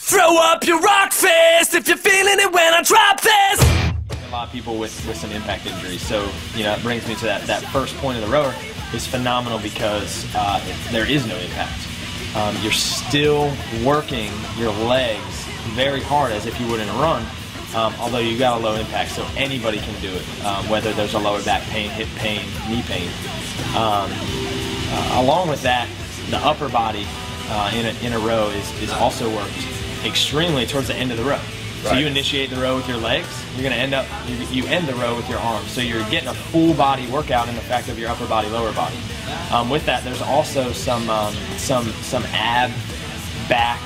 Throw up your rock fist if you're feeling it when I drop this. A lot of people with some impact injuries, so it brings me to that first point of the rower is phenomenal because there is no impact. You're still working your legs very hard as if you would in a run, although you got a low impact, so anybody can do it, whether there's a lower back pain, hip pain, knee pain. Along with that, the upper body in a row is also worked extremely towards the end of the row. So you initiate the row with your legs, you're going to end up, you end the row with your arms. So you're getting a full body workout in the fact of your upper body, lower body. With that, there's also some ab, back,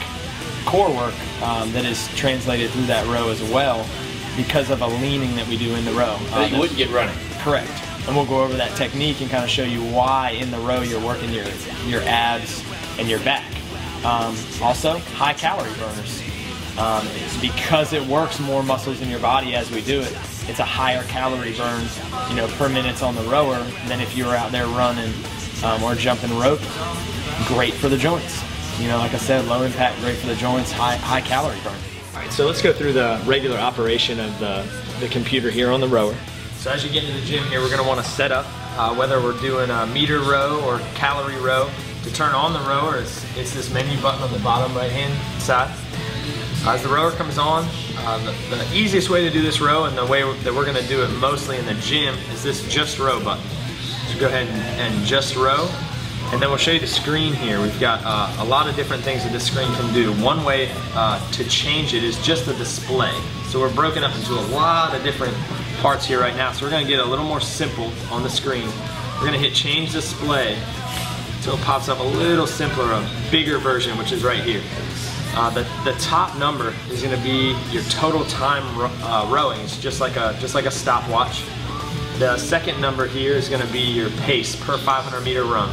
core work that is translated through that row as well because of a leaning that we do in the row. That you wouldn't get running. Correct. And we'll go over that technique and kind of show you why in the row you're working your abs and your back. Also, high calorie burners. Because it works more muscles in your body as we do it, it's a higher calorie burn, per minute on the rower than if you were out there running or jumping rope. Great for the joints. Like I said, low impact, great for the joints, high calorie burn. All right, so let's go through the regular operation of the computer here on the rower. So as you get into the gym here, we're going to want to set up, whether we're doing a meter row or calorie row. To turn on the rower, it's this menu button on the bottom right-hand side. As the rower comes on, the easiest way to do this row and the way that we're going to do it mostly in the gym is this just row button. So go ahead and just row, and then we'll show you the screen here. We've got a lot of different things that this screen can do. One way to change it is just the display. So we're broken up into a lot of different parts here right now. So we're going to get a little more simple on the screen. We're going to hit change display until it pops up a little simpler, a bigger version, which is right here. The top number is going to be your total time rowing. It's just like a stopwatch. The second number here is going to be your pace per 500 meter run.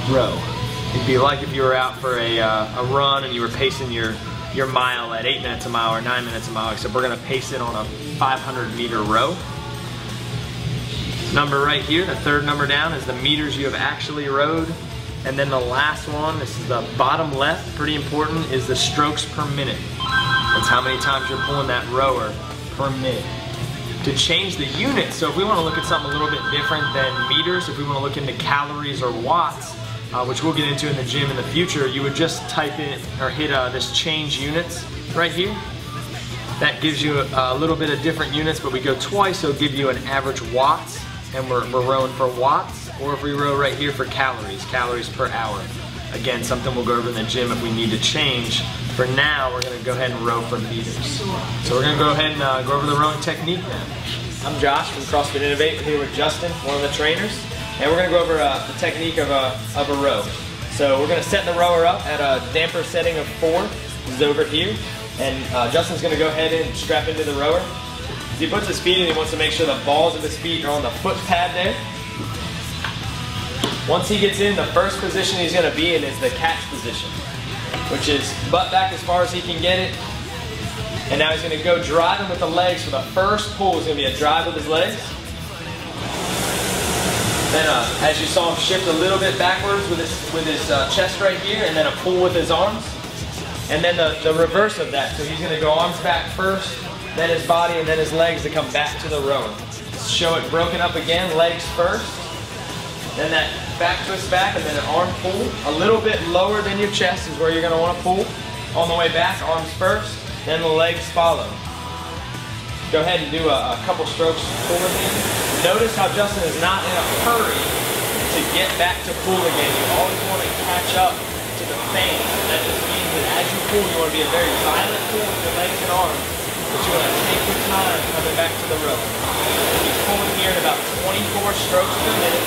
Row. It'd be like if you were out for a run and you were pacing your mile at 8 minutes a mile or 9 minutes a mile, except we're going to pace it on a 500 meter row. Number right here, the third number down, is the meters you have actually rowed. And then the last one, this is the bottom left, pretty important, is the strokes per minute. That's how many times you're pulling that rower per minute. To change the unit, so if we want to look at something a little bit different than meters, if we want to look into calories or watts, which we'll get into in the gym in the future, you would just type in or hit this change units right here. That gives you a little bit of different units, but we go twice, so it'll give you an average watts, and we're rowing for watts, or if we row right here for calories per hour. Again, something we'll go over in the gym if we need to change. For now, we're going to go ahead and row for meters. So we're going to go ahead and go over the rowing technique now. I'm Josh from CrossFit Innovate, here with Justin, one of the trainers, and we're going to go over the technique of a row. So we're going to set the rower up at a damper setting of 4. This is over here, and Justin's going to go ahead and strap into the rower. As he puts his feet in, he wants to make sure the balls of his feet are on the foot pad there. Once he gets in, the first position he's going to be in is the catch position, which is butt back as far as he can get it. And now he's going to go driving with the legs for the first pull. Is going to be a drive with his legs. Then as you saw him shift a little bit backwards with his chest right here, and then a pull with his arms. And then the reverse of that. So he's going to go arms back first, then his body, and then his legs to come back to the rower. Show it broken up again, legs first. Then that back twist back, and then an arm pull. A little bit lower than your chest is where you're going to want to pull. On the way back, arms first, then the legs follow. Go ahead and do a couple strokes pulling in. Notice how Justin is not in a hurry to get back to pull again. You always want to catch up to the fan. That just means that as you pull, you want to be a very violent pull with your legs and arms, but you want to take your time coming back to the row. He's pulling here at about 24 strokes per minute.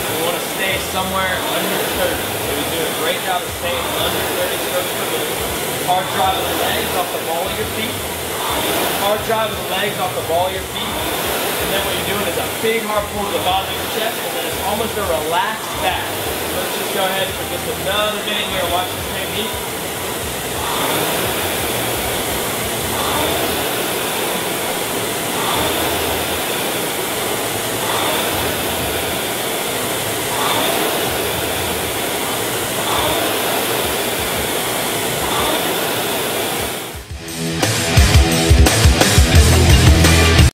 We want to stay somewhere under 30. So he's doing a great job of staying under 30 strokes per minute. Hard drive with the legs off the ball of your feet. Hard drive with the legs off the ball of your feet. And then what you're doing is a big hard pull to the bottom of your chest, and then it's almost a relaxed back. So let's just go ahead for just another minute here and watch this technique.